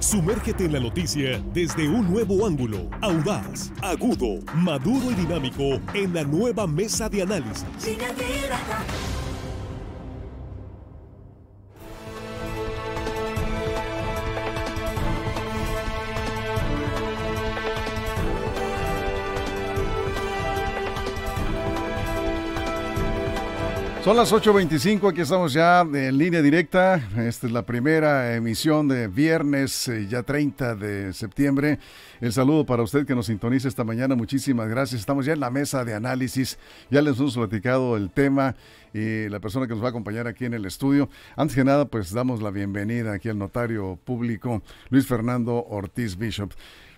Sumérgete en la noticia desde un nuevo ángulo, audaz, agudo, maduro y dinámico en la nueva mesa de análisis. Son las 8:25, aquí estamos ya en línea directa. Esta es la primera emisión de viernes, ya 30 de septiembre. El saludo para usted que nos sintoniza esta mañana, muchísimas gracias. Estamos ya en la mesa de análisis, ya les hemos platicado el tema y la persona que nos va a acompañar aquí en el estudio. Antes que nada, pues damos la bienvenida aquí al notario público, Luis Fernando Ortiz Bishop.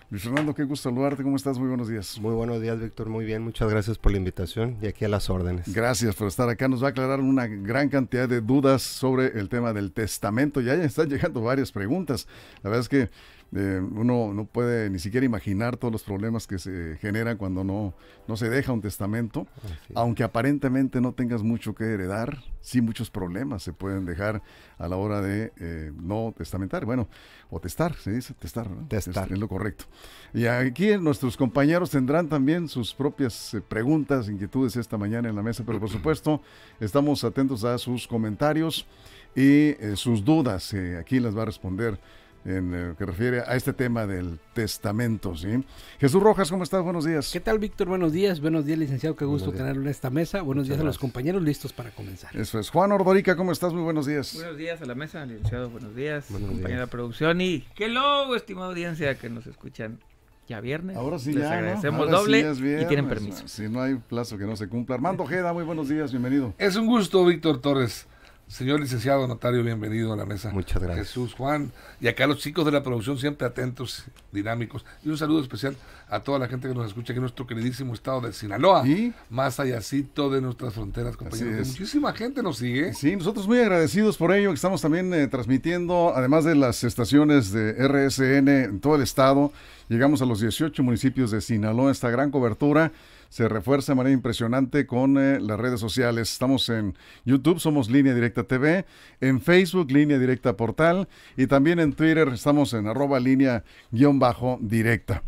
Luis Fernando, qué gusto saludarte, ¿cómo estás? Muy buenos días. Muy buenos días, Víctor, muy bien, muchas gracias por la invitación y aquí a las órdenes. Gracias por estar acá, nos va a aclarar una gran cantidad de dudas sobre el tema del testamento. Ya están llegando varias preguntas, la verdad es que uno no puede ni siquiera imaginar todos los problemas que se generan cuando no se deja un testamento, aunque aparentemente no tengas mucho que heredar, sí muchos problemas se pueden dejar a la hora de no testamentar, bueno, o testar, se dice testar, ¿no? Testar. Es lo correcto. Y aquí nuestros compañeros tendrán también sus propias preguntas, inquietudes esta mañana en la mesa, pero por supuesto estamos atentos a sus comentarios y sus dudas, aquí las va a responder en lo que refiere a este tema del testamento, ¿sí? Jesús Rojas, ¿cómo estás? Buenos días. ¿Qué tal, Víctor? Buenos días, licenciado, qué gusto tenerlo en esta mesa. Buenos días a los compañeros, listos para comenzar. Eso es. Juan Ordorica, ¿cómo estás? Muy buenos días. Buenos días a la mesa, licenciado, buenos días, compañera de producción y hello, estimada audiencia que nos escuchan ya viernes. Ahora sí les ya, agradecemos ¿no? Ahora doble sí viernes, y tienen permiso. Si no hay plazo que no se cumpla. Armando Ojeda, muy buenos días, bienvenido. Es un gusto, Víctor Torres. Señor licenciado notario, bienvenido a la mesa. Muchas gracias. Jesús, Juan, y acá los chicos de la producción siempre atentos, dinámicos. Y un saludo especial a toda la gente que nos escucha aquí en nuestro queridísimo estado de Sinaloa, ¿Y? más allácito de nuestras fronteras, compañeros. Muchísima gente nos sigue. Sí, nosotros muy agradecidos por ello, que estamos también transmitiendo, además de las estaciones de RSN en todo el estado. Llegamos a los 18 municipios de Sinaloa, esta gran cobertura se refuerza de manera impresionante con las redes sociales. Estamos en YouTube, somos Línea Directa TV, en Facebook, Línea Directa Portal, y también en Twitter estamos en @línea_directa.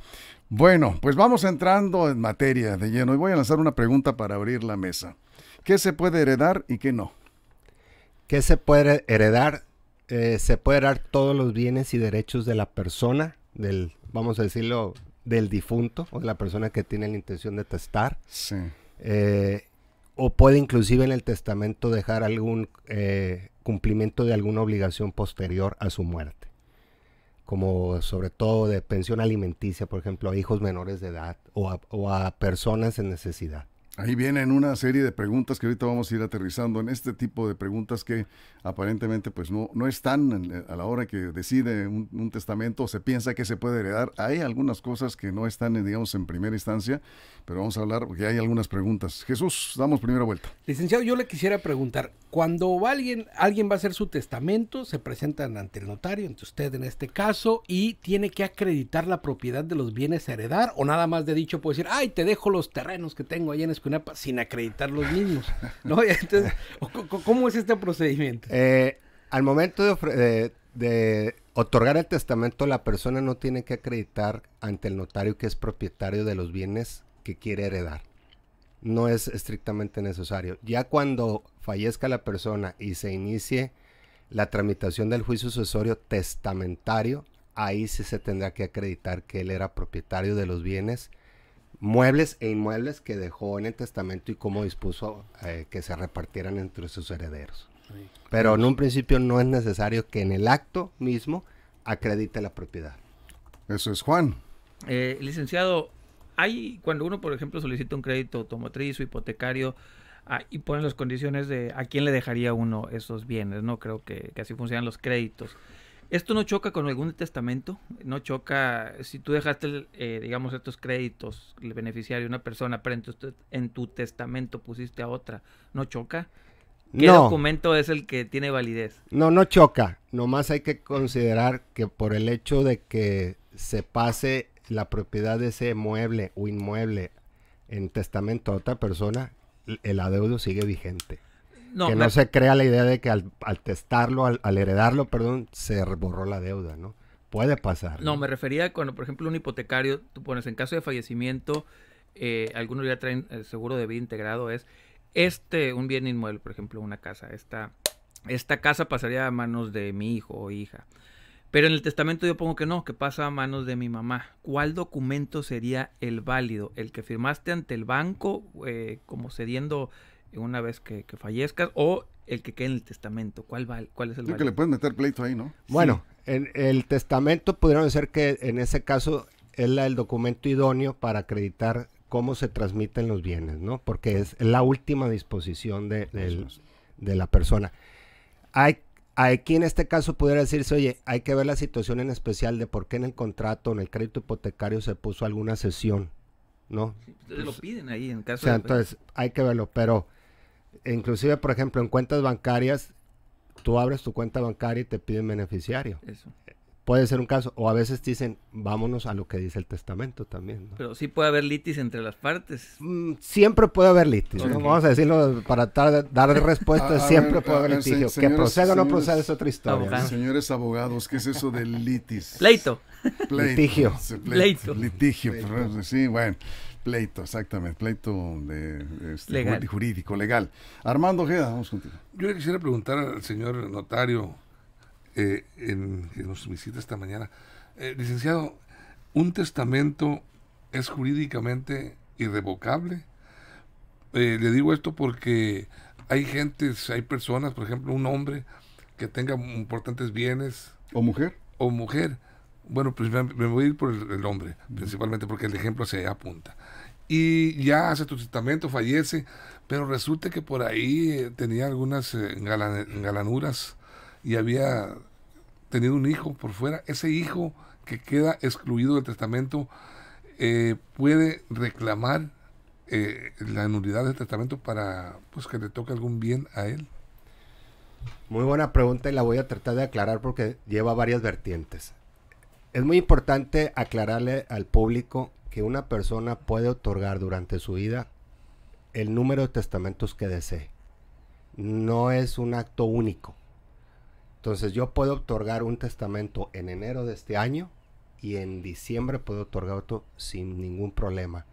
Bueno, pues vamos entrando en materia de lleno y voy a lanzar una pregunta para abrir la mesa. ¿Qué se puede heredar y qué no? ¿Qué se puede heredar? Se puede heredar todos los bienes y derechos de la persona, vamos a decirlo, del difunto o de la persona que tiene la intención de testar. Sí. O puede inclusive en el testamento dejar algún cumplimiento de alguna obligación posterior a su muerte, como sobre todo de pensión alimenticia, por ejemplo, a hijos menores de edad o a personas en necesidad. Ahí vienen una serie de preguntas que ahorita vamos a ir aterrizando en este tipo de preguntas que aparentemente pues no están a la hora que decide un testamento, se piensa que se puede heredar. Hay algunas cosas que no están, digamos, en primera instancia, pero vamos a hablar porque hay algunas preguntas. Jesús, damos primera vuelta. Licenciado, yo le quisiera preguntar, cuando alguien va a hacer su testamento, se presentan ante el notario, ante usted en este caso, y tiene que acreditar la propiedad de los bienes a heredar, o nada más de dicho puede decir, ay, te dejo los terrenos que tengo ahí en Escuinapa, sin acreditar los mismos, ¿no? Entonces, ¿cómo es este procedimiento? Al momento de otorgar el testamento, la persona no tiene que acreditar ante el notario que es propietario de los bienes que quiere heredar. No es estrictamente necesario. Ya cuando fallezca la persona y se inicie la tramitación del juicio sucesorio testamentario, ahí sí se tendrá que acreditar que él era propietario de los bienes muebles e inmuebles que dejó en el testamento y cómo dispuso que se repartieran entre sus herederos. Pero en un principio no es necesario que en el acto mismo acredite la propiedad. Eso es, Juan. Licenciado, cuando uno, por ejemplo, solicita un crédito automotriz o hipotecario y pone las condiciones de a quién le dejaría uno esos bienes, ¿no? Creo que así funcionan los créditos. ¿Esto no choca con algún testamento? ¿No choca si tú dejaste, digamos, estos créditos, el beneficiario de una persona, pero en tu testamento pusiste a otra? ¿No choca? ¿Qué documento es el que tiene validez? No choca. Nomás hay que considerar que por el hecho de que se pase la propiedad de ese mueble o inmueble en testamento a otra persona, el adeudo sigue vigente. No se crea la idea de que al testarlo, al heredarlo, perdón, se borró la deuda, ¿no? Puede pasar. No, me refería a cuando, por ejemplo, un hipotecario, tú pones en caso de fallecimiento, algunos ya traen el seguro de vida integrado, es un bien inmueble, por ejemplo, una casa. Esta casa pasaría a manos de mi hijo o hija. Pero en el testamento yo pongo que no, que pasa a manos de mi mamá. ¿Cuál documento sería el válido? ¿El que firmaste ante el banco, como cediendo una vez que fallezcas, o el que quede en el testamento? ¿Cuál es el Creo válido? que le puedes meter pleito ahí, ¿no? Bueno, en el testamento pudieron ser que en ese caso es el documento idóneo para acreditar cómo se transmiten los bienes, ¿no? Porque es la última disposición de la persona. Aquí en este caso pudiera decirse, oye, hay que ver la situación en especial de por qué en el contrato, en el crédito hipotecario se puso alguna cesión, ¿no? Ustedes lo piden ahí en O caso sea, de... entonces hay que verlo, pero inclusive, por ejemplo, en cuentas bancarias, tú abres tu cuenta bancaria y te piden beneficiario. Eso. Puede ser un caso, o a veces te dicen, vámonos a lo que dice el testamento también, ¿no? Pero sí puede haber litis entre las partes. Siempre puede haber litis, ¿no? Ok. Vamos a decirlo para dar respuestas, siempre ver, puede haber litigio. Que señores, proceda o no señores, proceda es otra historia, abogado. ¿no? Señores abogados, ¿qué es eso del litis? Pleito. Litigio. Sí, Pleito. Litigio, pero, sí, bueno. Pleito, exactamente. Pleito Legal. jurídico, legal. Armando Ojeda, vamos contigo. Yo le quisiera preguntar al señor notario en nos visita esta mañana. Licenciado, ¿un testamento es jurídicamente irrevocable? Le digo esto porque hay personas, por ejemplo, un hombre que tenga importantes bienes ¿O mujer? o mujer. Bueno, pues me voy a ir por el hombre, principalmente porque el ejemplo se apunta. Y ya hace tu testamento, fallece, pero resulta que por ahí tenía algunas engalanuras y había tenido un hijo por fuera. Ese hijo que queda excluido del testamento puede reclamar la nulidad del testamento para pues que le toque algún bien a él. Muy buena pregunta y la voy a tratar de aclarar porque lleva varias vertientes. Es muy importante aclararle al público que una persona puede otorgar durante su vida el número de testamentos que desee. No es un acto único. Entonces yo puedo otorgar un testamento en enero de este año y en diciembre puedo otorgar otro sin ningún problema.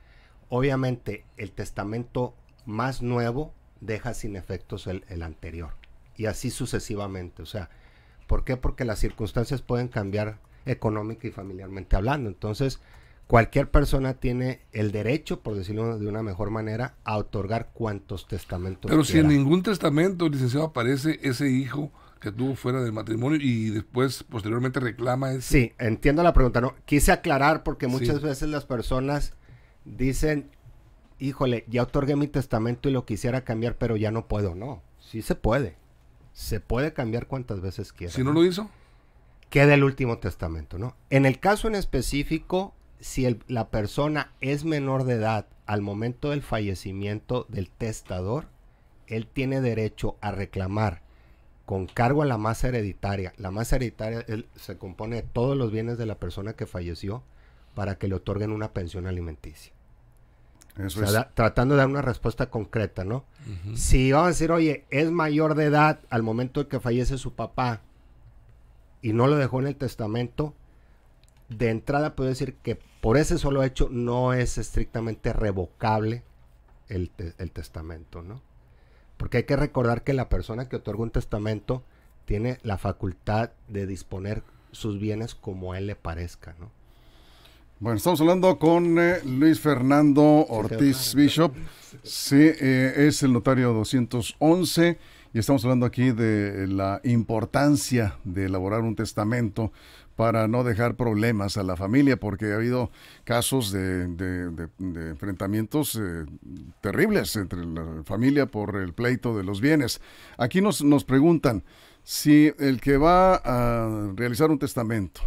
Obviamente el testamento más nuevo deja sin efectos el anterior y así sucesivamente. O sea, ¿por qué? Porque las circunstancias pueden cambiar económica y familiarmente hablando. Entonces, cualquier persona tiene el derecho, por decirlo de una mejor manera, a otorgar cuantos testamentos Pero si en quiera. ningún testamento, licenciado, aparece ese hijo que tuvo fuera del matrimonio y después, posteriormente, reclama ese. Sí, entiendo la pregunta, ¿no? Quise aclarar porque muchas Sí. veces las personas dicen, híjole, ya otorgué mi testamento y lo quisiera cambiar, pero ya no puedo. No, sí se puede. Se puede cambiar cuantas veces quiera. Si no lo hizo, Queda el último testamento, ¿no? En el caso en específico, si la persona es menor de edad al momento del fallecimiento del testador, él tiene derecho a reclamar con cargo a la masa hereditaria. La masa hereditaria se compone de todos los bienes de la persona que falleció para que le otorguen una pensión alimenticia. Eso O sea, es. tratando de dar una respuesta concreta, ¿no? Si vamos a decir, oye, es mayor de edad al momento de que fallece su papá y no lo dejó en el testamento, de entrada puedo decir que por ese solo hecho no es estrictamente revocable el testamento, ¿no? Porque hay que recordar que la persona que otorga un testamento tiene la facultad de disponer sus bienes como a él le parezca, ¿no? Bueno, estamos hablando con Luis Fernando Ortiz Bishop. Sí, es el notario 211 y estamos hablando aquí de la importancia de elaborar un testamento para no dejar problemas a la familia, porque ha habido casos de enfrentamientos terribles entre la familia por el pleito de los bienes. Aquí nos preguntan si el que va a realizar un testamento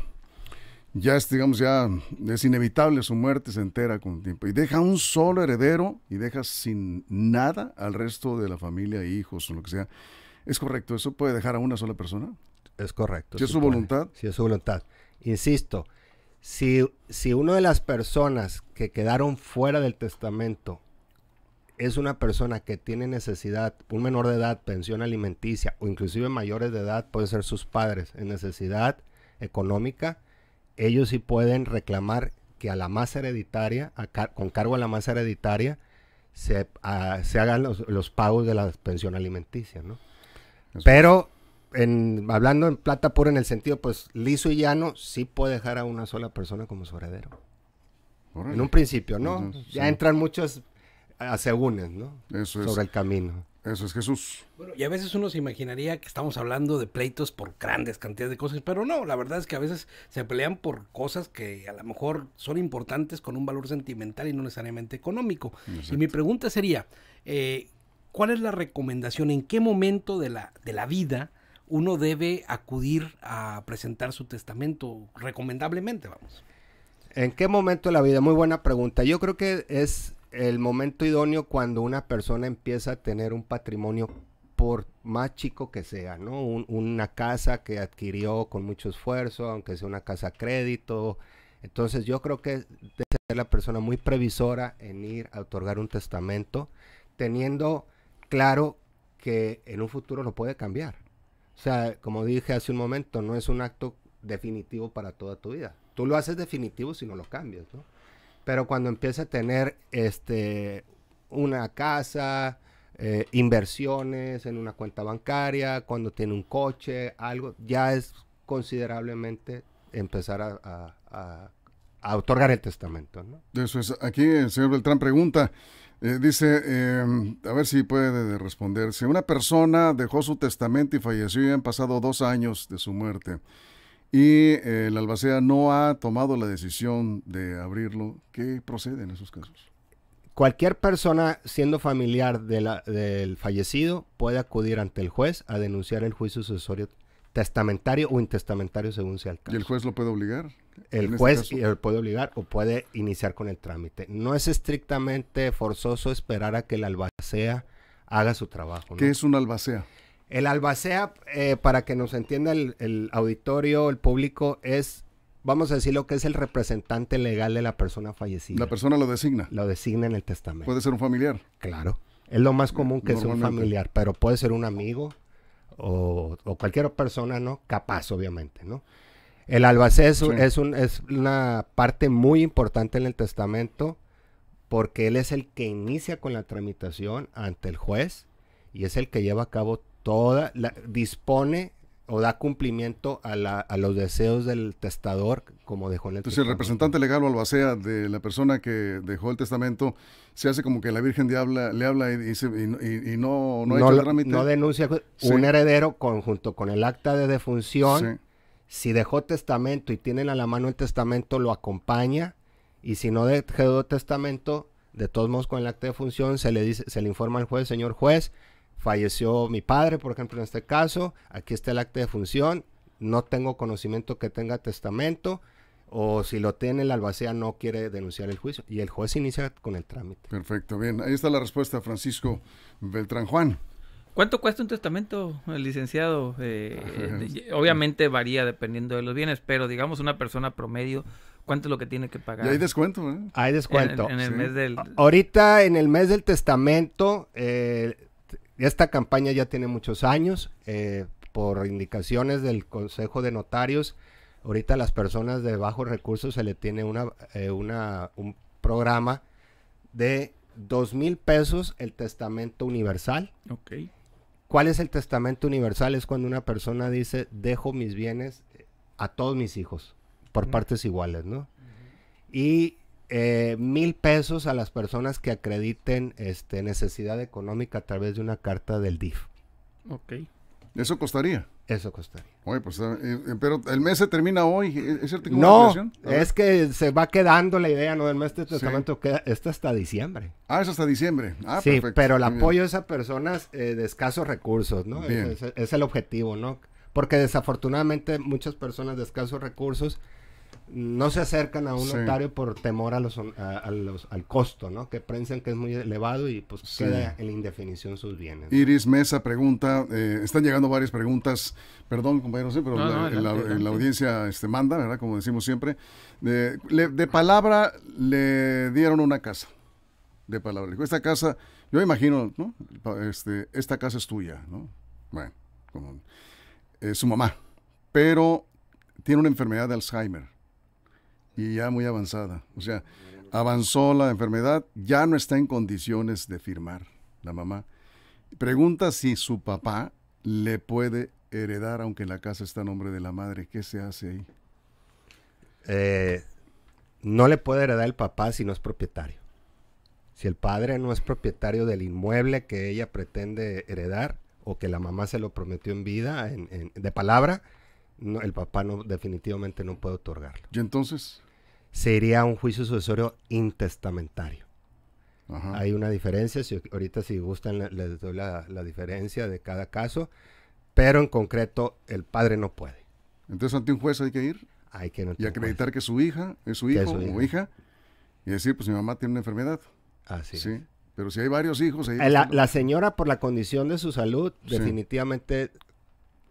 ya es, digamos, ya es inevitable su muerte, se entera con tiempo y deja un solo heredero y deja sin nada al resto de la familia, hijos o lo que sea. ¿Es correcto? ¿Eso puede dejar a una sola persona? Es correcto. ¿Si es sí su puede. voluntad? Si es su voluntad. Insisto, si una de las personas que quedaron fuera del testamento es una persona que tiene necesidad, un menor de edad, pensión alimenticia o inclusive mayores de edad, pueden ser sus padres en necesidad económica, ellos sí pueden reclamar que a la masa hereditaria, con cargo a la masa hereditaria, se hagan los pagos de la pensión alimenticia, ¿no? Pero hablando en plata pura, en el sentido pues liso y llano, sí puede dejar a una sola persona como su heredero. Órale. En un principio, ¿no? Entonces, ya sí. entran muchos asegúnes, ¿no? Eso es. Sobre el camino. Eso es, Jesús. Bueno, y a veces uno se imaginaría que estamos hablando de pleitos por grandes cantidades de cosas, pero no, la verdad es que a veces se pelean por cosas que a lo mejor son importantes con un valor sentimental y no necesariamente económico. Exacto. Y mi pregunta sería, ¿cuál es la recomendación? ¿En qué momento de la vida uno debe acudir a presentar su testamento? Recomendablemente, vamos. ¿En qué momento de la vida? Muy buena pregunta. Yo creo que es el momento idóneo cuando una persona empieza a tener un patrimonio, por más chico que sea, ¿no? Una casa que adquirió con mucho esfuerzo, aunque sea una casa a crédito. Entonces yo creo que debe ser la persona muy previsora en ir a otorgar un testamento, teniendo claro que en un futuro lo puede cambiar. O sea, como dije hace un momento, no es un acto definitivo para toda tu vida. Tú lo haces definitivo si no lo cambias, ¿no? Pero cuando empieza a tener una casa, inversiones en una cuenta bancaria, cuando tiene un coche, algo, ya es considerablemente empezar a otorgar el testamento, ¿no? Eso es. Aquí el señor Beltrán pregunta, dice, a ver si puede responder. Si una persona dejó su testamento y falleció y han pasado 2 años de su muerte, y el albacea no ha tomado la decisión de abrirlo, ¿qué procede en esos casos? Cualquier persona siendo familiar del fallecido puede acudir ante el juez a denunciar el juicio sucesorio testamentario o intestamentario según sea el caso. ¿Y el juez lo puede obligar? El juez puede obligar o puede iniciar con el trámite. No es estrictamente forzoso esperar a que el albacea haga su trabajo, ¿no? ¿Qué es un albacea? El albacea, para que nos entienda el auditorio, el público, es, vamos a decir, lo que es el representante legal de la persona fallecida. La persona lo designa. Lo designa en el testamento. Puede ser un familiar. Claro. Es lo más común que sea un familiar, pero puede ser un amigo o cualquier persona, ¿no? Capaz, obviamente, ¿no? El albacea Sí. es una parte muy importante en el testamento porque él es el que inicia con la tramitación ante el juez y es el que lleva a cabo dispone o da cumplimiento a los deseos del testador, como dejó en el Entonces testamento. el representante legal o albacea de la persona que dejó el testamento se hace como que la Virgen le habla y no ha hecho el trámite. No denuncia Sí. un heredero junto con el acta de defunción. Sí. Si dejó testamento y tienen a la mano el testamento, lo acompaña. Y si no dejó testamento, de todos modos con el acta de defunción se le informa al juez: señor juez, falleció mi padre, por ejemplo, en este caso, aquí está el acta de función, no tengo conocimiento que tenga testamento, o si lo tiene el albacea no quiere denunciar el juicio, y el juez inicia con el trámite. Perfecto, bien. Ahí está la respuesta, Francisco Beltrán. Juan. ¿Cuánto cuesta un testamento, licenciado? Obviamente varía dependiendo de los bienes, pero digamos una persona promedio, ¿cuánto es lo que tiene que pagar? Y hay descuento, ¿eh? Hay descuento. En el Sí. mes del... Ahorita en el mes del testamento, esta campaña ya tiene muchos años, por indicaciones del Consejo de Notarios. Ahorita a las personas de bajos recursos se le tiene un programa de 2,000 pesos el testamento universal. Ok. ¿Cuál es el testamento universal? Es cuando una persona dice: dejo mis bienes a todos mis hijos por partes iguales, ¿no? Y 1,000 pesos a las personas que acrediten necesidad económica a través de una carta del DIF. Ok. Eso costaría. Eso costaría. Oye, pues, pero el mes se termina hoy. ¿Es cierto que hubo No, ampliación? A ver. es que se va quedando la idea, ¿no? Del mes de testamento queda hasta diciembre. Ah, es hasta diciembre. Ah, Sí, perfecto. pero el Muy bien. apoyo es a personas de escasos recursos, ¿no? Bien. Es el objetivo, ¿no? Porque desafortunadamente muchas personas de escasos recursos no se acercan a un Sí. notario por temor al costo, ¿no? Que piensan que es muy elevado y pues Sí. queda en la indefinición sus bienes. Iris Mesa pregunta, están llegando varias preguntas, perdón compañeros, sí, pero la audiencia manda, ¿verdad? Como decimos siempre. De palabra le dieron una casa, de palabra. Dijo, esta casa, yo imagino, ¿no? Esta casa es tuya, ¿no? Bueno, como su mamá, pero tiene una enfermedad de Alzheimer. y ya muy avanzada. O sea, avanzó la enfermedad, ya no está en condiciones de firmar la mamá. Pregunta si su papá le puede heredar, aunque la casa está a nombre de la madre. ¿Qué se hace ahí? No le puede heredar el papá si no es propietario. Si el padre no es propietario del inmueble que ella pretende heredar o que la mamá se lo prometió en vida, de palabra, no, el papá definitivamente no puede otorgarlo. ¿Y entonces? Sería un juicio sucesorio intestamentario. Ajá. Hay una diferencia, ahorita si gustan les doy la diferencia de cada caso, pero en concreto el padre no puede. Entonces ante un juez hay que ir Hay que y acreditar que su hija es su hijo o hija y decir, pues mi mamá tiene una enfermedad. Así es. Sí, pero si hay varios hijos... Ahí La señora, por la condición de su salud, Sí. definitivamente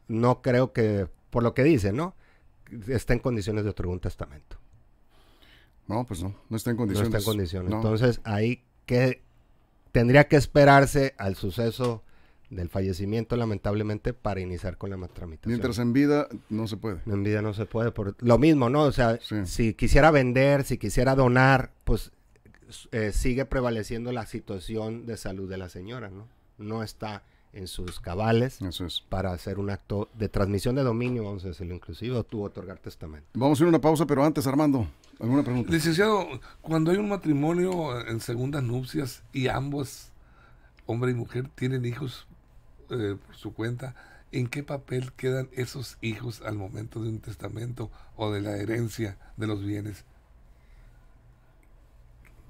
no creo que, por lo que dice, ¿no? Está en condiciones de otorgar un testamento. No, pues no está en No condiciones. está en condiciones. No. Entonces, ahí que tendría que esperarse al suceso del fallecimiento, lamentablemente, para iniciar con la tramitación. Mientras en vida no se puede. En vida no se puede. Lo mismo, ¿no? O sea, Sí. si quisiera vender, si quisiera donar, pues sigue prevaleciendo la situación de salud de la señora, ¿no? No está en sus cabales Eso es. para hacer un acto de transmisión de dominio, vamos a decirlo inclusive, o tú otorgar testamento. Vamos a ir a una pausa, pero antes, Armando, ¿alguna pregunta? Licenciado, cuando hay un matrimonio en segundas nupcias y ambos, hombre y mujer, tienen hijos por su cuenta, ¿en qué papel quedan esos hijos al momento de un testamento o de la herencia de los bienes?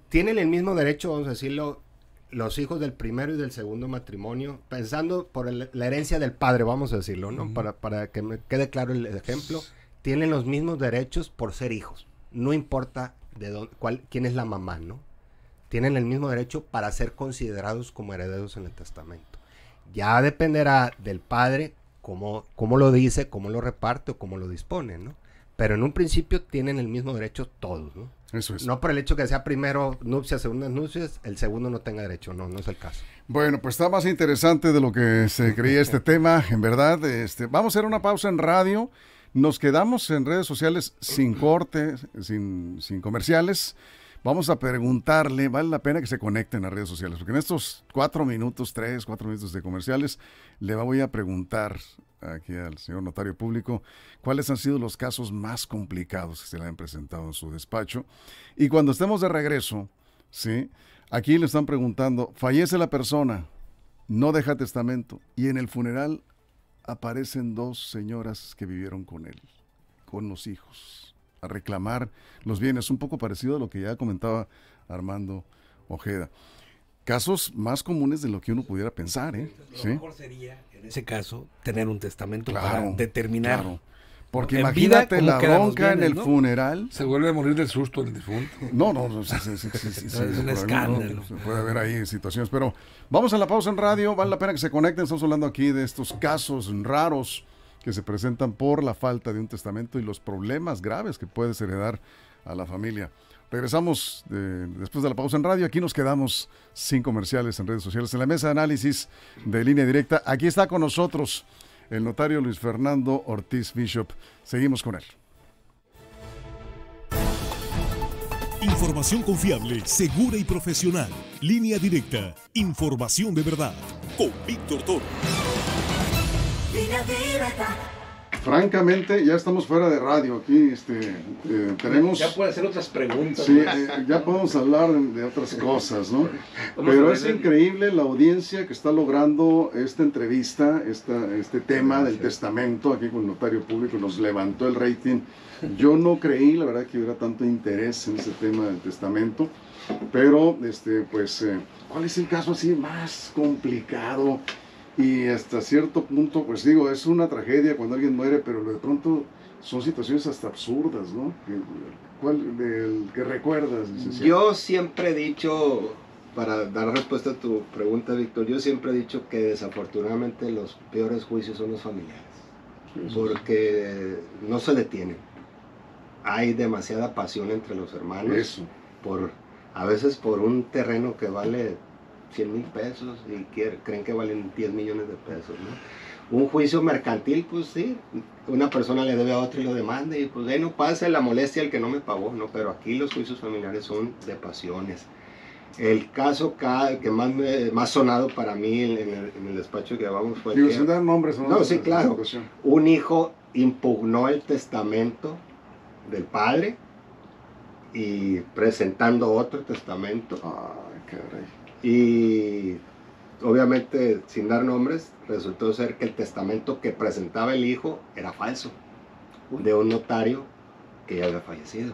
Tienen el mismo derecho, vamos a decirlo, los hijos del primero y del segundo matrimonio, pensando por la herencia del padre, vamos a decirlo, ¿no? Para que me quede claro el ejemplo, tienen los mismos derechos por ser hijos. No importa quién es la mamá, ¿no? Tienen el mismo derecho para ser considerados como herederos en el testamento. Ya dependerá del padre cómo lo dice, cómo lo reparte o cómo lo dispone, ¿no? Pero en un principio tienen el mismo derecho todos, ¿no? Eso es. No por el hecho que sea primero nupcias, segundas nupcias, el segundo no tenga derecho, no es el caso. Bueno, pues está más interesante de lo que se creía este tema, en verdad. Vamos a hacer una pausa en radio. Nos quedamos en redes sociales sin corte, sin comerciales. Vamos a preguntarle, vale la pena que se conecten a redes sociales, porque en estos 4 minutos de comerciales, le voy a preguntar aquí al señor notario público cuáles han sido los casos más complicados que se le han presentado en su despacho. Y cuando estemos de regreso, ¿sí? Aquí le están preguntando, fallece la persona, no deja testamento, y en el funeral aparecen 2 señoras que vivieron con él, con los hijos, a reclamar los bienes, un poco parecido a lo que ya comentaba Armando Ojeda. Casos más comunes de lo que uno pudiera pensar, ¿eh? Lo ¿Sí? mejor sería, en ese caso, tener un testamento para Claro, determinar. claro. Porque En imagínate vida, la ¿cómo quedan los bronca en bienes, el no? funeral. Se vuelve a morir del susto el difunto. No, sí, Es un por ahí, escándalo. ¿no? Se puede haber ahí situaciones, pero vamos a la pausa en radio, vale la pena que se conecten, estamos hablando aquí de estos casos raros que se presentan por la falta de un testamento y los problemas graves que puedes heredar a la familia. Regresamos después de la pausa en radio, aquí nos quedamos sin comerciales en redes sociales, en la mesa de análisis de Línea Directa. Aquí está con nosotros el notario Luis Fernando Ortiz Bishop. Seguimos con él. Información confiable, segura y profesional. Línea Directa. Información de verdad. Con Víctor Toro. Línea Directa. Francamente, ya estamos fuera de radio. Aquí tenemos... Ya puede hacer otras preguntas. Sí, ¿no? ya podemos hablar de otras cosas, ¿no? Pero es increíble la audiencia que está logrando esta entrevista, este tema del testamento. Aquí con el notario público nos levantó el rating. Yo no creí, la verdad, que hubiera tanto interés en ese tema del testamento. Pero, ¿cuál es el caso así más complicado? Y hasta cierto punto, pues digo, es una tragedia cuando alguien muere, pero de pronto son situaciones hasta absurdas, ¿no? ¿Cuál del que recuerdas, licenciado? Yo siempre he dicho, para dar respuesta a tu pregunta, Víctor, yo siempre he dicho que desafortunadamente los peores juicios son los familiares, porque no se detienen. Hay demasiada pasión entre los hermanos, Eso. a veces por un terreno que vale 100,000 pesos y creen que valen 10 millones de pesos, ¿no? Un juicio mercantil, pues sí, una persona le debe a otra y lo demanda y pues no pasa la molestia al que no me pagó, ¿no? Pero aquí los juicios familiares son de pasiones. El caso que más sonado para mí en el despacho que llevamos fue Digo, que... sin dar nombres, No, sí, claro. Un hijo impugnó el testamento del padre y presentando otro testamento. Ay, caray. Y obviamente, sin dar nombres, resultó ser que el testamento que presentaba el hijo era falso, de un notario que ya había fallecido.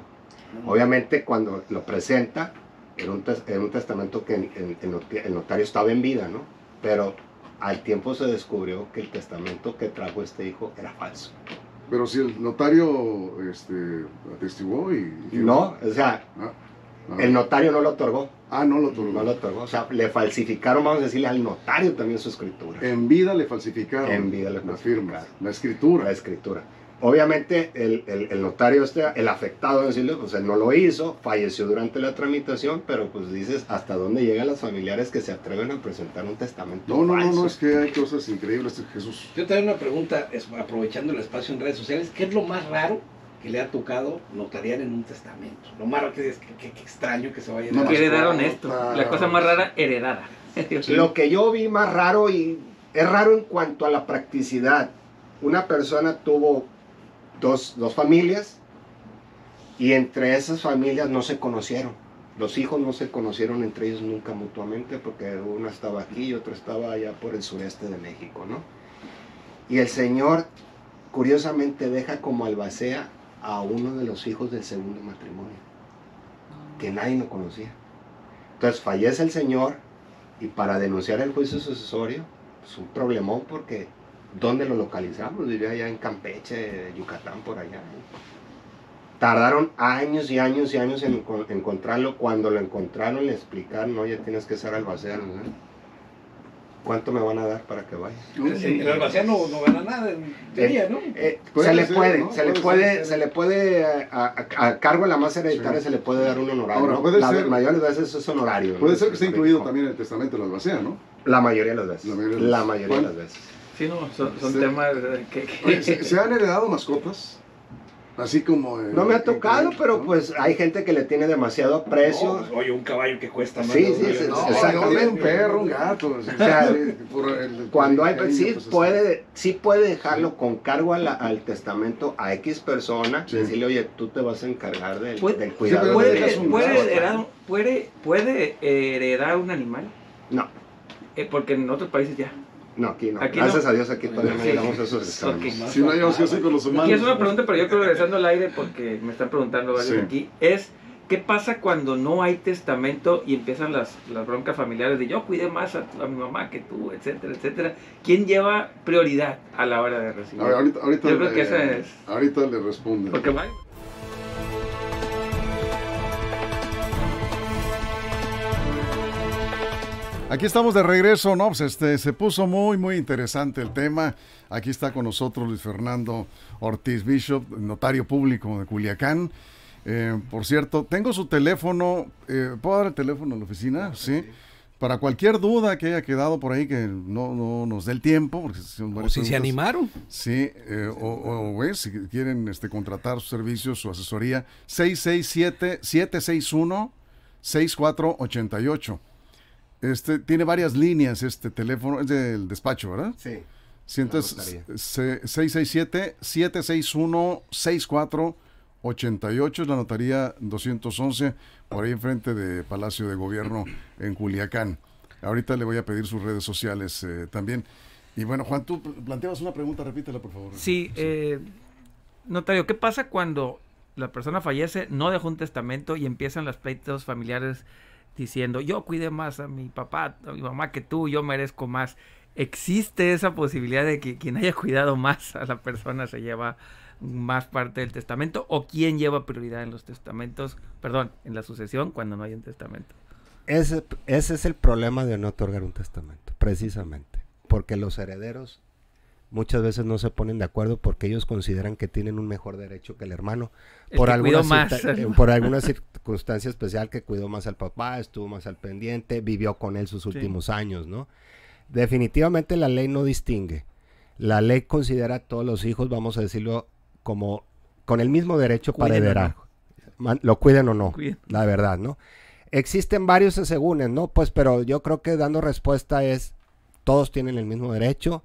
Obviamente, cuando lo presenta, era un testamento que el notario estaba en vida, ¿no? Pero al tiempo se descubrió que el testamento que trajo este hijo era falso. Pero si el notario atestiguó y... No, o sea, el notario no lo otorgó. No lo otorgó. No lo otorgó, o sea, le falsificaron, vamos a decirle, al notario también su escritura. En vida le falsificaron. En vida le la falsificaron. firma, la escritura. La escritura. Obviamente el notario el afectado, decirlo, pues él no lo hizo, falleció durante la tramitación, pero pues dices, ¿hasta dónde llegan los familiares que se atreven a presentar un testamento falso? No, es que hay cosas increíbles, Jesús. Yo te doy una pregunta, aprovechando el espacio en redes sociales, ¿qué es lo más raro que le ha tocado notariar en un testamento? Lo más raro que es, qué extraño que se vaya a No dar. quiere dar honesto. La cosa más rara, heredada. Lo que yo vi más raro, y es raro en cuanto a la practicidad, una persona tuvo dos familias y entre esas familias no se conocieron. Los hijos no se conocieron entre ellos nunca mutuamente porque uno estaba aquí y otro estaba allá por el sureste de México, ¿no? Y el señor curiosamente deja como albacea a uno de los hijos del segundo matrimonio, que nadie lo conocía. Entonces fallece el señor y para denunciar el juicio sucesorio, es un problemón porque ¿dónde lo localizamos? Vivía allá en Campeche, Yucatán, por allá. Tardaron años y años y años en encontrarlo. Cuando lo encontraron le explicaron, oye, tienes que ser albacea, ¿no? ¿Cuánto me van a dar para que vaya? El albacea no gana nada en teoría, ¿no? Se le puede a cargo de la masa hereditaria se le puede dar un honorario. Ahora, ¿no? Puede ser, mayoría de las veces es honorario. Puede ser que esté incluido también en el testamento de la albacea, ¿no? La mayoría de las veces. La mayoría de las veces. Sí, no, son temas que... Oye, ¿se han heredado mascotas? Así como... no me ha tocado, pero ¿no? Pues hay gente que le tiene demasiado aprecio. No, pues, oye, un caballo que cuesta más. Sí, exactamente. Un perro, un gato. O sea, cuando hay... Sí puede dejarlo con cargo al testamento a X persona. Sí. Decirle, oye, tú te vas a encargar del cuidado. ¿Puede heredar un animal? No. Porque en otros países ya. No, aquí no. Aquí gracias no. a Dios aquí todavía no llegamos a esos extremos. Si no llegamos así con los humanos. Aquí es una pregunta, pero yo creo regresando al aire porque me están preguntando varios aquí, es ¿qué pasa cuando no hay testamento y empiezan las broncas familiares de yo cuidé más a mi mamá que tú, etcétera, etcétera? ¿Quién lleva prioridad a la hora de recibir? A ver, ahorita yo creo que esa es... Ahorita le respondo. Porque va... Aquí estamos de regreso, ¿no? Pues se puso muy interesante el tema. Aquí está con nosotros Luis Fernando Ortiz Bishop, notario público de Culiacán. Por cierto, tengo su teléfono. ¿Puedo dar el teléfono a la oficina? Sí. Para cualquier duda que haya quedado por ahí que no nos dé el tiempo. Porque o si se animaron. Sí, si quieren contratar sus servicios, su asesoría, 667-761-6488. Tiene varias líneas este teléfono, es del despacho, ¿verdad? Sí. Entonces, 667-761-6488 es la notaría 211, por ahí enfrente de Palacio de Gobierno en Culiacán. Ahorita le voy a pedir sus redes sociales también. Y bueno, Juan, tú planteabas una pregunta, repítela por favor. Sí, notario, ¿qué pasa cuando la persona fallece, no dejó un testamento y empiezan los pleitos familiares diciendo, yo cuidé más a mi papá, a mi mamá que tú, yo merezco más? ¿Existe esa posibilidad de que quien haya cuidado más a la persona se lleva más parte del testamento? ¿O quién lleva prioridad en los testamentos, en la sucesión cuando no hay un testamento? Ese es el problema de no otorgar un testamento, precisamente, porque los herederos muchas veces no se ponen de acuerdo porque ellos consideran que tienen un mejor derecho que el hermano. Por alguna circunstancia especial que cuidó más al papá, estuvo más al pendiente, vivió con él sus últimos años, ¿no? Definitivamente la ley no distingue la ley considera a todos los hijos, vamos a decirlo, como con el mismo derecho para Cuiden o heredar. Lo cuiden o no, Cuiden. la verdad, ¿no? Existen varios asegúnes, ¿no? Pues, pero yo creo que dando respuesta es, todos tienen el mismo derecho.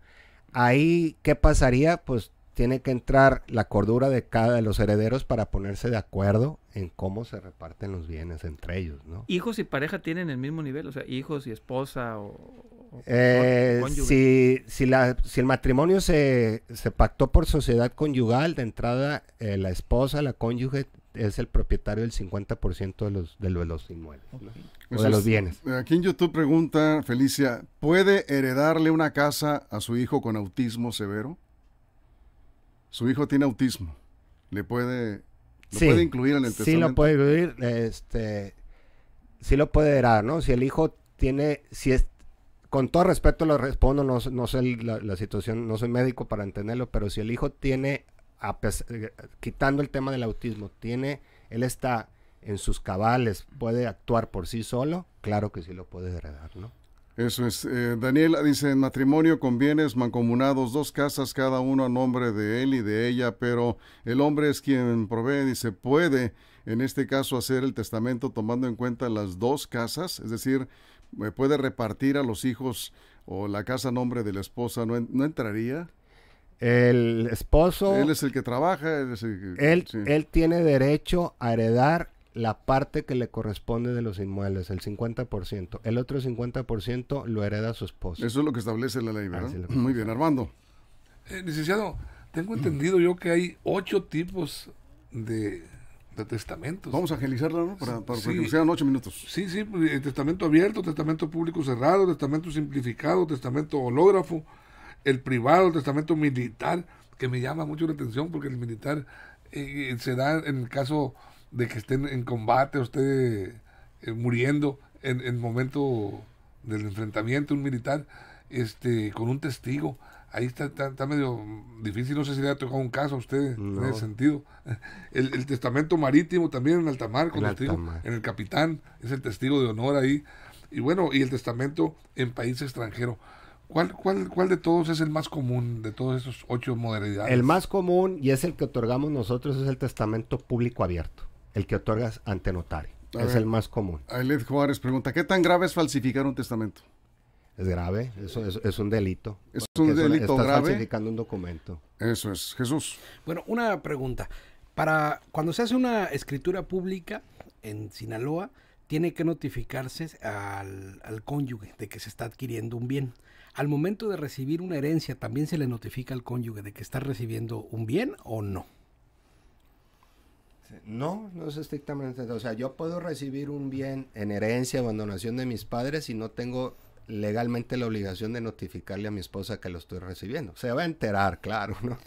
Ahí, ¿qué pasaría? Pues tiene que entrar la cordura de cada de los herederos para ponerse de acuerdo en cómo se reparten los bienes entre ellos, ¿no? ¿Hijos y pareja tienen el mismo nivel? O sea, hijos y esposa o Si cónyuge. el matrimonio se pactó por sociedad conyugal, de entrada la esposa, la cónyuge, es el propietario del 50% de los inmuebles, ¿no? O de los bienes. Aquí en YouTube pregunta Felicia, ¿puede heredarle una casa a su hijo con autismo severo? Su hijo tiene autismo. ¿Lo puede incluir en el testamento? Sí lo puede incluir, sí lo puede heredar, ¿no? Si el hijo tiene, con todo respeto lo respondo, no sé la situación, no soy médico para entenderlo, pero si el hijo tiene, quitando el tema del autismo, él está en sus cabales, puede actuar por sí solo, claro que sí lo puede heredar, ¿no? Eso es. Daniela dice, en matrimonio con bienes mancomunados, 2 casas, cada uno a nombre de él y de ella, pero el hombre es quien provee. Dice, ¿puede en este caso hacer el testamento tomando en cuenta las 2 casas? Es decir, ¿puede repartir a los hijos o la casa a nombre de la esposa? ¿No entraría? El esposo... Él es el que trabaja. Él tiene derecho a heredar la parte que le corresponde de los inmuebles, el 50%. El otro 50% lo hereda su esposo. Eso es lo que establece la ley, ¿verdad? Sí, Muy bien, Armando. Licenciado, tengo entendido yo que hay 8 tipos de testamentos. Vamos a agilizarla, ¿no? Para Sí. que nos quedan 8 minutos. Sí, testamento abierto, testamento público cerrado, testamento simplificado, testamento hológrafo, el privado, el testamento militar, que me llama mucho la atención porque el militar se da en el caso de que estén en combate o esté muriendo en el momento del enfrentamiento, un militar con un testigo. Ahí está medio difícil, no sé si le ha tocado un caso a usted en ese sentido. El testamento marítimo también en alta mar, con testigo, en el capitán, es el testigo de honor ahí. Y bueno, y el testamento en país extranjero. ¿Cuál de todos es el más común de todos esos 8 modalidades? El más común, y es el que otorgamos nosotros, es el testamento público abierto, el que otorgas ante notario. Es el más común. Ailed Juárez pregunta, ¿qué tan grave es falsificar un testamento? Es grave, eso es un delito. Es un delito estás grave. falsificando un documento. Eso es. Jesús. Bueno, una pregunta. Cuando se hace una escritura pública en Sinaloa, tiene que notificarse al cónyuge de que se está adquiriendo un bien. Al momento de recibir una herencia, ¿también se le notifica al cónyuge de que está recibiendo un bien o no? No es estrictamente. O sea, yo puedo recibir un bien en herencia o en donación de mis padres y no tengo legalmente la obligación de notificarle a mi esposa que lo estoy recibiendo. Se va a enterar, claro, ¿no?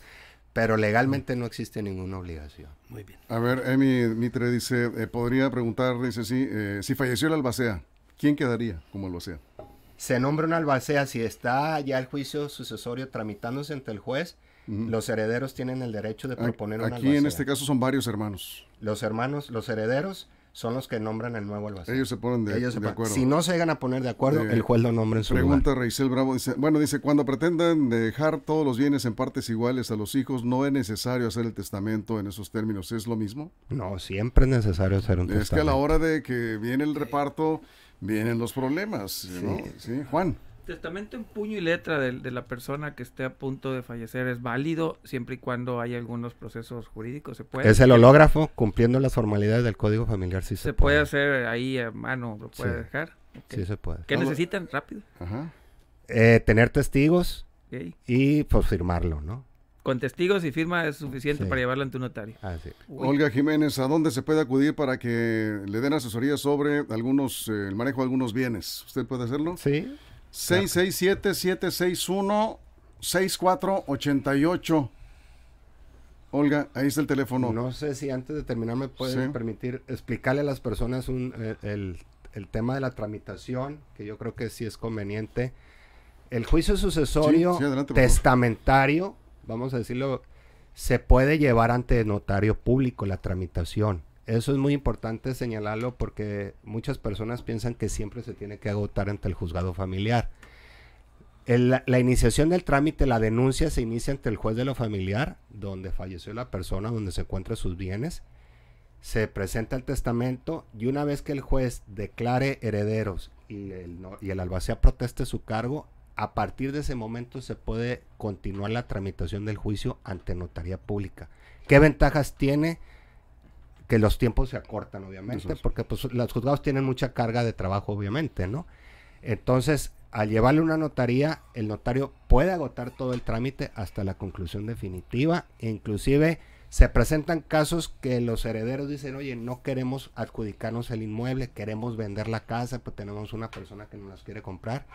Pero legalmente no existe ninguna obligación. Muy bien. A ver, Emi Mitre dice, podría preguntar, dice, si falleció el albacea, ¿quién quedaría como albacea? Se nombra un albacea, si está ya el juicio sucesorio tramitándose ante el juez, los herederos tienen el derecho de proponer un albacea. Aquí en este caso son varios hermanos. Los herederos son los que nombran el nuevo albacea. Ellos se ponen de acuerdo. Si no se llegan a poner de acuerdo, el juez lo nombra en su Pregunta lugar. Reisel Bravo, dice, cuando pretendan dejar todos los bienes en partes iguales a los hijos, ¿no es necesario hacer el testamento en esos términos? ¿Es lo mismo? No, siempre es necesario hacer un testamento. Es que a la hora de que viene el reparto, vienen los problemas, ¿no? Sí, Juan. Testamento en puño y letra de la persona que esté a punto de fallecer es válido siempre y cuando haya algunos procesos jurídicos. Se puede. Es el hológrafo, cumpliendo las formalidades del Código Familiar, sí se puede hacer ahí a mano, lo puede dejar. Okay. Sí se puede. ¿Qué necesitan? Rápido. Ajá. Tener testigos y pues firmarlo, ¿no? Con testigos y firma es suficiente para llevarlo ante un notario. Olga Jiménez, ¿a dónde se puede acudir para que le den asesoría sobre el manejo de algunos bienes? ¿Usted puede hacerlo? Sí. 667-761-6488. Olga, ahí está el teléfono. No sé si antes de terminar me pueden permitir explicarle a las personas el tema de la tramitación, que yo creo que sí es conveniente. El juicio sucesorio adelante, testamentario, vamos a decirlo, se puede llevar ante notario público la tramitación. Eso es muy importante señalarlo porque muchas personas piensan que siempre se tiene que agotar ante el juzgado familiar. La iniciación del trámite, la denuncia se inicia ante el juez de lo familiar, donde falleció la persona, donde se encuentran sus bienes. Se presenta el testamento y una vez que el juez declare herederos y el albacea proteste su cargo, a partir de ese momento se puede continuar la tramitación del juicio ante notaría pública. ¿Qué ventajas tiene? Que los tiempos se acortan, obviamente, porque pues, los juzgados tienen mucha carga de trabajo, obviamente, ¿no? Entonces, al llevarle una notaría, el notario puede agotar todo el trámite hasta la conclusión definitiva, e inclusive se presentan casos que los herederos dicen, oye, no queremos adjudicarnos el inmueble, queremos vender la casa, pues tenemos una persona que nos las quiere comprar.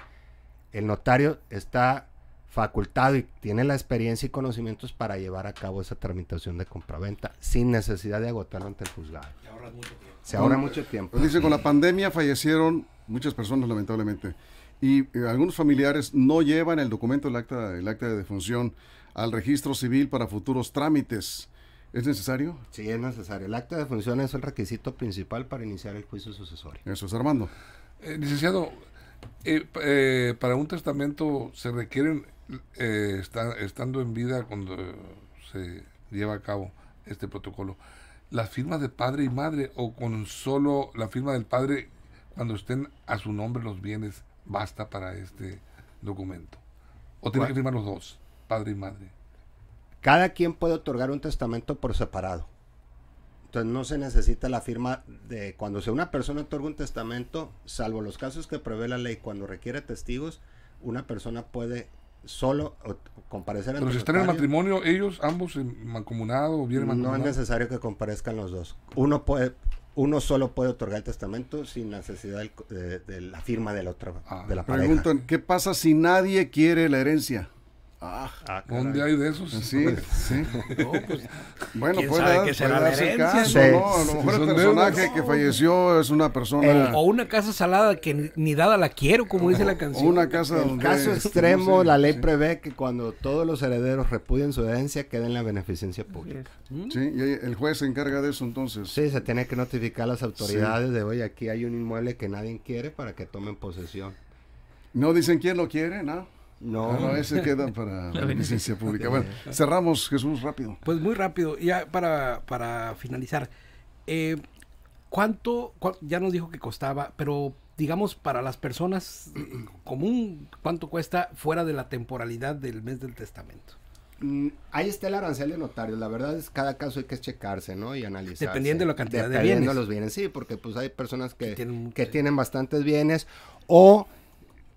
El notario está facultado y tiene la experiencia y conocimientos para llevar a cabo esa tramitación de compraventa sin necesidad de agotarlo ante el juzgado. Se ahorra mucho tiempo. Pues dice, con la pandemia fallecieron muchas personas, lamentablemente, y algunos familiares no llevan el documento, el acta de defunción, al registro civil para futuros trámites. ¿Es necesario? Sí, es necesario. El acta de defunción es el requisito principal para iniciar el juicio sucesorio. Eso es, Armando. Licenciado, para un testamento se requieren, estando en vida cuando se lleva a cabo este protocolo, las firmas de padre y madre, o con solo la firma del padre cuando estén a su nombre los bienes basta para este documento, o tiene que firmar los dos, padre y madre. Cada quien puede otorgar un testamento por separado. Entonces no se necesita la firma de cuando una persona otorga un testamento, salvo los casos que prevé la ley, cuando requiere testigos, una persona puede solo comparecer ante Pero si están en matrimonio, ellos ambos mancomunado o bien mancomunado. No es necesario que comparezcan los dos. Uno solo puede otorgar el testamento sin necesidad de la firma de la otra, de la pareja. Preguntan, ¿qué pasa si nadie quiere la herencia? ¿Dónde hay de esos? Sí, sí. No, pues, Bueno, ¿quién sabe qué será la darse herencia? caso, Sí. ¿no? A lo mejor el personaje que falleció es una persona... o una casa salada que ni dada la quiero, como dice la o canción. una casa En donde... caso extremo, no sé, la ley sí. prevé que cuando todos los herederos repudien su herencia, quede en la beneficencia pública. Sí, y el juez se encarga de eso entonces. Sí, se tiene que notificar a las autoridades de, oye, aquí hay un inmueble que nadie quiere para que tomen posesión. No dicen quién lo quiere, ¿no? No, No, ese queda para la licencia pública. Bueno, cerramos, Jesús, rápido. Pues muy rápido, ya para finalizar. ¿Cuánto, ya nos dijo que costaba, pero digamos para las personas común, cuánto cuesta fuera de la temporalidad del mes del testamento? Ahí está el arancel de notarios. La verdad es que cada caso hay que checarse, ¿no? Y analizar. Dependiendo de la cantidad de Dependiendo bienes. de los bienes, sí, porque pues hay personas que tienen tienen bastantes bienes o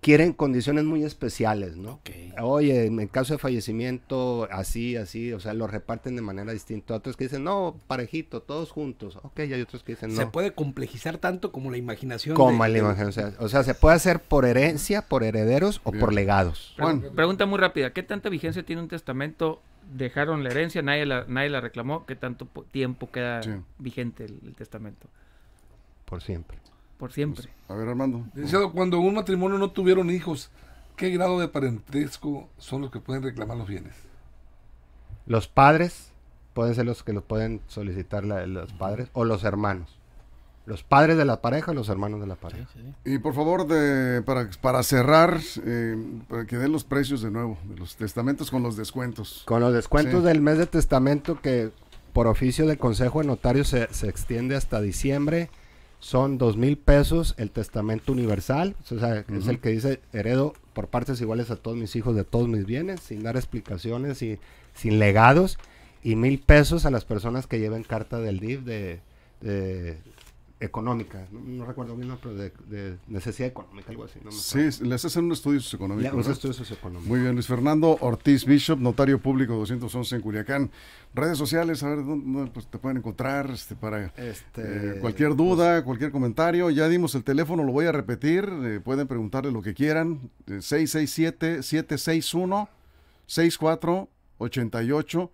quieren condiciones muy especiales, ¿no? Ok. Oye, en el caso de fallecimiento, así, o sea, lo reparten de manera distinta. Otros que dicen, no, parejito, todos juntos. Ok, y hay otros que dicen, no. Se puede complejizar tanto como la imaginación. Como la imaginación. O sea, se puede hacer por herencia, por herederos o Bien. por legados. Juan. Pregunta muy rápida. ¿Qué tanta vigencia tiene un testamento? Dejaron la herencia, nadie la reclamó. ¿Qué tanto tiempo queda Sí. vigente el testamento? Por siempre. Por siempre. A ver, Armando. Licenciado, cuando un matrimonio no tuvieron hijos, ¿qué grado de parentesco son los que pueden reclamar los bienes? Los padres pueden ser los que los pueden solicitar los padres o los hermanos. Los padres de la pareja o los hermanos de la pareja. Y por favor, para cerrar, para que den los precios de nuevo, de los testamentos con los descuentos. Con los descuentos Sí. del mes de testamento que por oficio del Consejo de Notarios se extiende hasta diciembre, son 2,000 pesos el testamento universal, o sea, es el que dice heredo por partes iguales a todos mis hijos de todos mis bienes, sin dar explicaciones y sin legados, y 1,000 pesos a las personas que lleven carta del DIF de económica, no recuerdo bien, pero de necesidad económica, algo así. No me acuerdo. Sí, les hacen un estudio socioeconómico. Un ¿verdad? estudio socioeconómico. Muy bien, Luis Fernando Ortiz Bishop, notario público 211 en Culiacán. Redes sociales, a ver dónde pues, te pueden encontrar para cualquier duda, cualquier comentario. Ya dimos el teléfono, lo voy a repetir. Pueden preguntarle lo que quieran. 667-761-6488.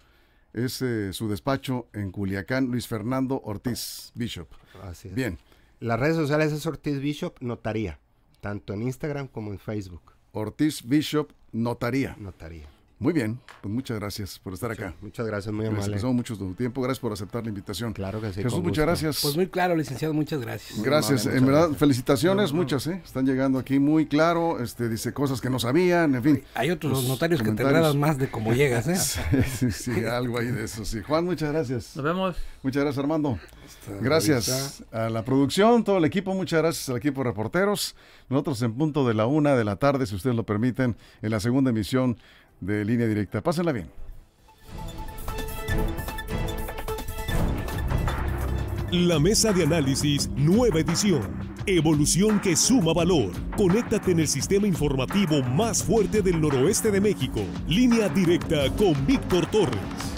Es su despacho en Culiacán, Luis Fernando Ortiz Bishop. Así es. Bien, Las redes sociales es Ortiz Bishop Notaría, tanto en Instagram como en Facebook. Ortiz Bishop Notaría. Notaría. Muy bien, pues muchas gracias por estar acá. Muchas gracias, muy Les amable. agradecemos mucho tu tiempo, gracias por aceptar la invitación. Claro que sí. Jesús, con muchas gusto. gracias. Pues muy claro, licenciado, muchas gracias. Gracias, amable, en muchas verdad, gracias. felicitaciones, muchas, están llegando aquí muy claro, dice cosas que no sabían, en fin. Hay otros Los notarios que te comentarios. enredan más de cómo llegas, ¿eh? Sí, algo ahí de eso, sí. Juan, muchas gracias. Nos vemos. Muchas gracias, Armando. Gracias a la producción, todo el equipo, muchas gracias al equipo de reporteros. Nosotros en punto de la 1 de la tarde, si ustedes lo permiten, en la segunda emisión de Línea Directa. Pásenla bien. La mesa de análisis, nueva edición. Evolución que suma valor. Conéctate en el sistema informativo más fuerte del noroeste de México. Línea Directa con Víctor Torres.